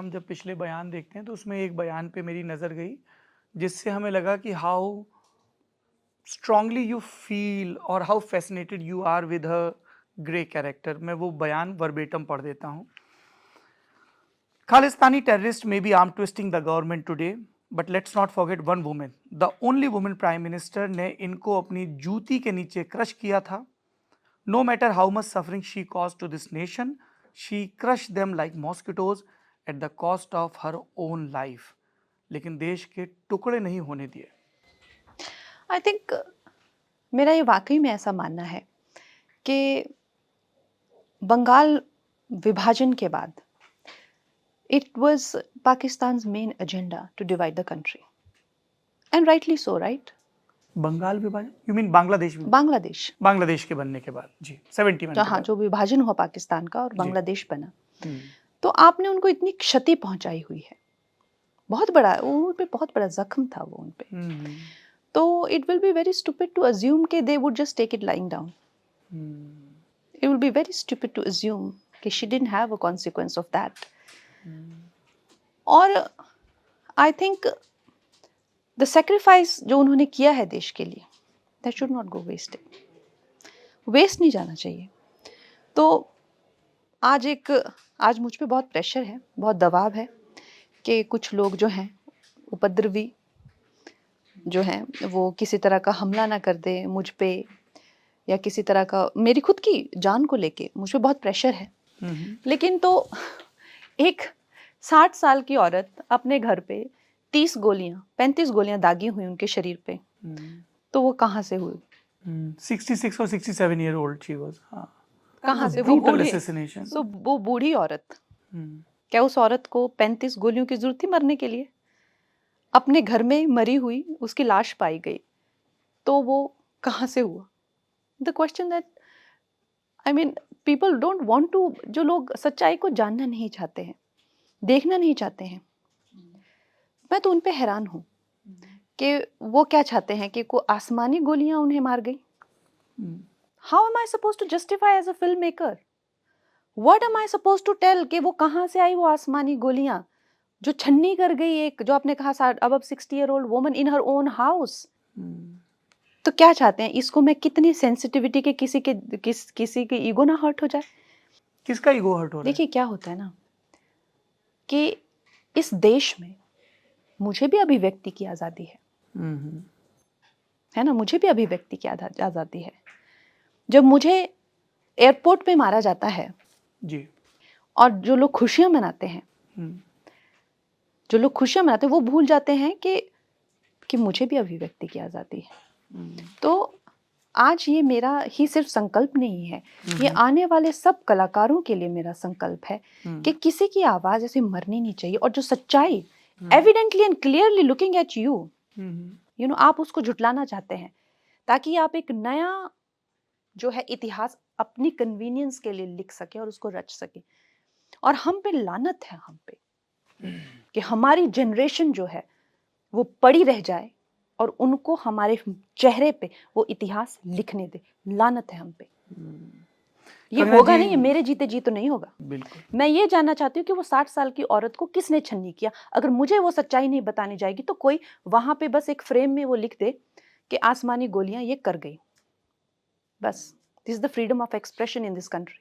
हम जब पिछले बयान देखते हैं तो उसमें एक बयान पे मेरी नज़र गई जिससे हमें लगा कि हाउ स्ट्रांगली यू फील और how fascinated you are with her grey character. मैं वो बयान वर्बेटम पढ़ देता हूँ। Khalistani terrorists may be arm twisting the government today, but let's not forget one woman, the only woman prime minister ने इनको अपनी जूती के नीचे क्रश किया था। No matter how much suffering she caused to this nation, she crushed them like mosquitoes at the cost of her own life. लेकिन देश के टुकड़े नहीं होने दिए। आई थिंक मेरा ये वाकई में ऐसा मानना है कि बंगाल विभाजन के बाद it was Pakistan's main agenda to divide the country. And rightly so, right? Bengal विभाजन? You mean Bangladesh? बांग्लादेश। बांग्लादेश के बनने के बाद जी 71 के हाँ, बाद। जो विभाजन हुआ पाकिस्तान का और बांग्लादेश बना, तो आपने उनको इतनी क्षति पहुंचाई हुई है, बहुत बड़ा, उन पे बहुत बड़ा जख्म था वो उन पे। तो it will be very stupid to assume कि they would just take it lying down. It will be very stupid to assume कि she didn't have a consequence of that. और आई थिंक द सेक्रीफाइस जो उन्होंने किया है देश के लिए, that should not go wasted, waste नहीं जाना चाहिए। तो आज मुझ पे बहुत प्रेशर है, बहुत दबाव है कि कुछ लोग जो हैं उपद्रवी जो हैं वो किसी तरह का हमला ना कर दे मुझ पे, या किसी तरह का मेरी खुद की जान को लेके मुझ पे बहुत प्रेशर है। लेकिन तो एक 60 साल की औरत अपने घर पे 35 गोलियां दागी हुई उनके शरीर पे, तो वो कहाँ से हुई? 66 और 67 ईयर ओल्ड शी वाज। कहाँ से? Brutal assassination. सो वो बूढ़ी औरत, क्या उस औरत को 35 गोलियों की जरूरत थी मरने के लिए? अपने घर में मरी हुई उसकी लाश पाई गई, तो वो कहाँ से हुआ? The question that I mean people don't want to, जो लोग सच्चाई को जानना नहीं चाहते हैं, देखना नहीं चाहते हैं, मैं तो उन पे हैरान हूँ कि वो क्या चाहते हैं कि को आसमानी गोलियां उन्हें मार गई। How am I supposed to justify as a film maker? What am I supposed to tell कि वो कहाँ से आई वो आसमानी गोलियां जो छन्नी कर गई एक, जो आपने कहा above 60 year old woman in her own house. तो क्या चाहते हैं? इसको मैं कितनी सेंसिटिविटी के किसी के ईगो ना हर्ट हो जाए। किसका ईगो हर्ट हो रहा है? देखिए क्या होता है ना कि इस देश में मुझे भी अभिव्यक्ति की आज़ादी है ना, मुझे भी अभिव्यक्ति की आज़ादी है। जब मुझे एयरपोर्ट पे मारा जाता है जी, और जो लोग खुशियां मनाते हैं, वो भूल जाते हैं कि मुझे भी अभिव्यक्ति की आज़ादी है। तो आज ये मेरा ही सिर्फ संकल्प नहीं है, ये आने वाले सब कलाकारों के लिए मेरा संकल्प है कि किसी की आवाज ऐसे मरनी नहीं चाहिए, और जो सच्चाई evidently and clearly looking at you know, आप उसको झुटलाना चाहते हैं ताकि आप एक नया जो है इतिहास अपनी कन्वीनियंस के लिए लिख सके और उसको रच सके। और हम पे लानत है, हम पे कि हमारी जनरेशन जो है वो पड़ी रह जाए और उनको हमारे चेहरे पे वो इतिहास लिखने दे। लानत है हम पे। ये होगा नहीं, ये मेरे जीते जी तो नहीं होगा। बिल्कुल। मैं ये जानना चाहती हूँ कि वो 60 साल की औरत को किसने छन्नी किया। अगर मुझे वो सच्चाई नहीं बतानी जाएगी तो कोई वहां पे बस एक फ्रेम में वो लिख दे कि आसमानी गोलियां ये कर गई। बस, this is the freedom of expression in this country.